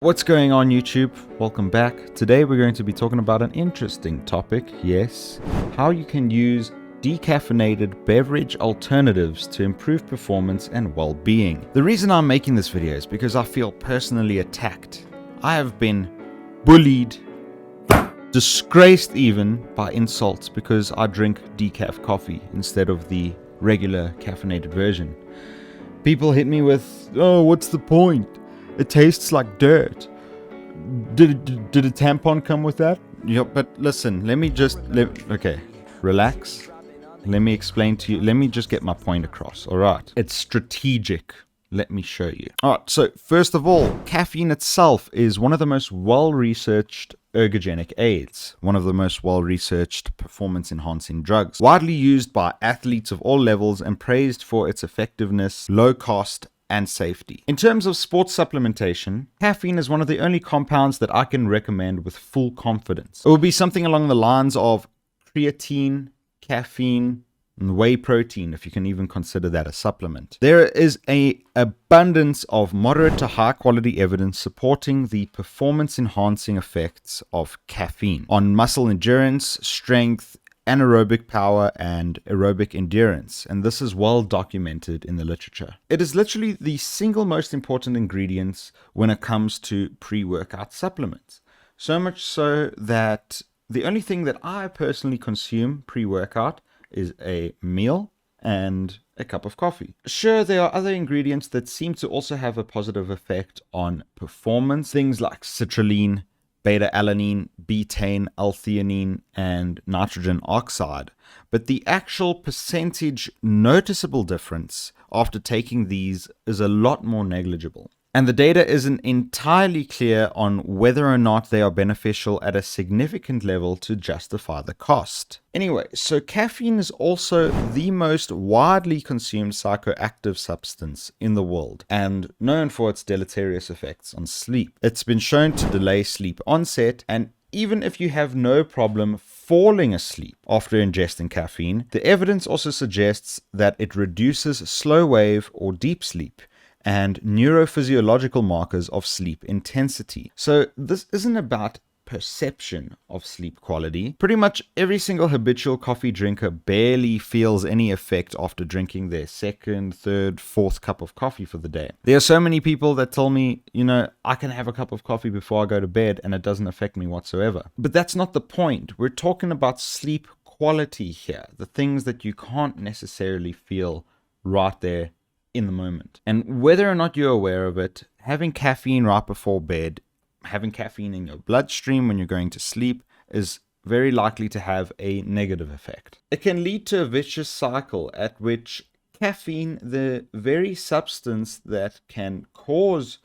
What's going on YouTube? Welcome back. Today we're going to be talking about an interesting topic, yes, how you can use decaffeinated beverage alternatives to improve performance and well-being. The reason I'm making this video is because I feel personally attacked. I have been bullied, disgraced even by insults because I drink decaf coffee instead of the regular caffeinated version. People hit me with, "Oh, what's the point? It tastes like dirt. Did a tampon come with that?" Yeah, but listen, okay, relax. Let me explain to you. Let me just get my point across. All right. It's strategic. Let me show you. All right. So first of all, caffeine itself is one of the most well-researched ergogenic aids, one of the most well-researched performance-enhancing drugs, widely used by athletes of all levels and praised for its effectiveness, low cost, and safety. In terms of sports supplementation, caffeine is one of the only compounds that I can recommend with full confidence. It will be something along the lines of creatine, caffeine, and whey protein, if you can even consider that a supplement. There is an abundance of moderate to high quality evidence supporting the performance enhancing effects of caffeine on muscle endurance, strength, anaerobic power, and aerobic endurance, and this is well documented in the literature. It is literally the single most important ingredient when it comes to pre-workout supplements. So much so that the only thing that I personally consume pre-workout is a meal and a cup of coffee. Sure, there are other ingredients that seem to also have a positive effect on performance, things like citrulline, beta-alanine, betaine, L-theanine, and nitrogen oxide. But the actual percentage noticeable difference after taking these is a lot more negligible. And the data isn't entirely clear on whether or not they are beneficial at a significant level to justify the cost. Anyway, so caffeine is also the most widely consumed psychoactive substance in the world and known for its deleterious effects on sleep. It's been shown to delay sleep onset, and even if you have no problem falling asleep after ingesting caffeine, the evidence also suggests that it reduces slow wave or deep sleep and neurophysiological markers of sleep intensity. So this isn't about perception of sleep quality. Pretty much every single habitual coffee drinker barely feels any effect after drinking their second, third, fourth cup of coffee for the day. There are so many people that tell me, I can have a cup of coffee before I go to bed and it doesn't affect me whatsoever. But that's not the point. We're talking about sleep quality here, the things that you can't necessarily feel right there in the moment. And whether or not you're aware of it, having caffeine right before bed, having caffeine in your bloodstream when you're going to sleep is very likely to have a negative effect. It can lead to a vicious cycle at which caffeine, the very substance that can cause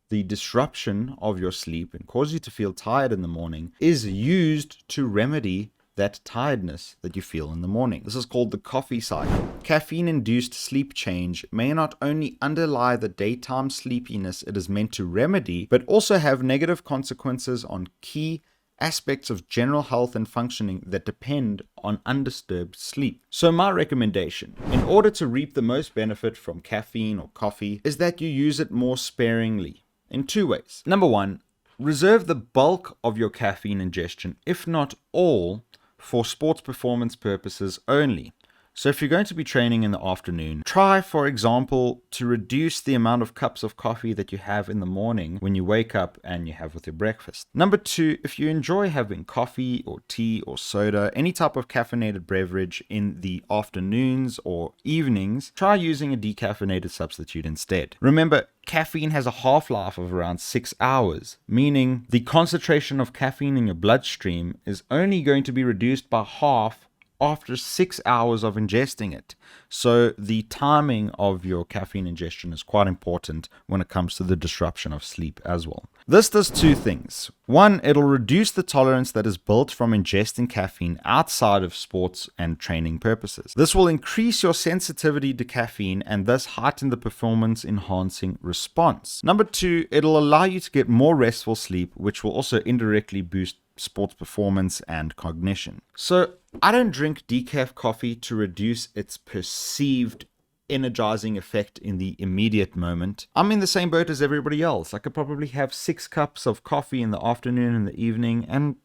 the disruption of your sleep and cause you to feel tired in the morning, is used to remedy that tiredness that you feel in the morning. This is called the coffee cycle. Caffeine-induced sleep change may not only underlie the daytime sleepiness it is meant to remedy, but also have negative consequences on key aspects of general health and functioning that depend on undisturbed sleep. So my recommendation, in order to reap the most benefit from caffeine or coffee, is that you use it more sparingly in two ways. Number one, reserve the bulk of your caffeine ingestion, if not all, for sports performance purposes only. So if you're going to be training in the afternoon, try, for example, to reduce the amount of cups of coffee that you have in the morning when you wake up and you have with your breakfast. Number two, if you enjoy having coffee or tea or soda, any type of caffeinated beverage in the afternoons or evenings, try using a decaffeinated substitute instead. Remember, caffeine has a half-life of around 6 hours, meaning the concentration of caffeine in your bloodstream is only going to be reduced by half after 6 hours of ingesting it. So the timing of your caffeine ingestion is quite important when it comes to the disruption of sleep as well. This does two things. One, it'll reduce the tolerance that is built from ingesting caffeine outside of sports and training purposes. This will increase your sensitivity to caffeine and thus heighten the performance enhancing response. Number two, it'll allow you to get more restful sleep, which will also indirectly boost sports performance and cognition. So I don't drink decaf coffee to reduce its perceived energizing effect in the immediate moment. I'm in the same boat as everybody else. I could probably have 6 cups of coffee in the afternoon and the evening and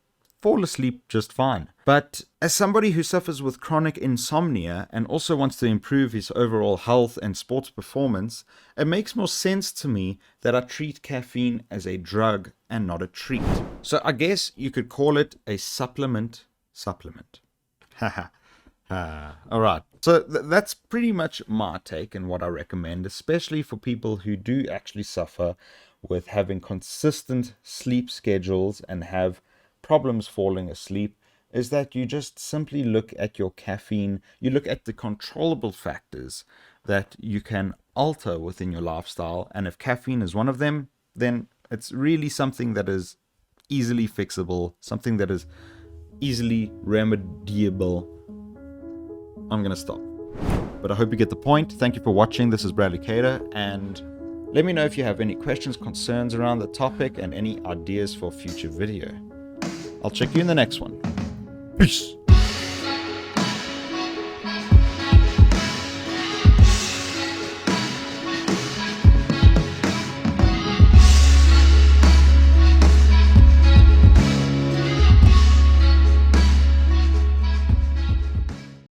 fall asleep just fine. But as somebody who suffers with chronic insomnia and also wants to improve his overall health and sports performance, it makes more sense to me that I treat caffeine as a drug and not a treat. So I guess you could call it a supplement. Haha. Alright, so that's pretty much my take and what I recommend, especially for people who do actually suffer with having consistent sleep schedules and have problems falling asleep, is that you just simply look at your caffeine, you look at the controllable factors that you can alter within your lifestyle, and if caffeine is one of them, then it's really something that is easily fixable, something that is easily remediable. I'm gonna stop, but I hope you get the point. Thank you for watching. This is Bradley Cater, and let me know if you have any questions, concerns around the topic, and any ideas for future video. I'll check you in the next one. Peace.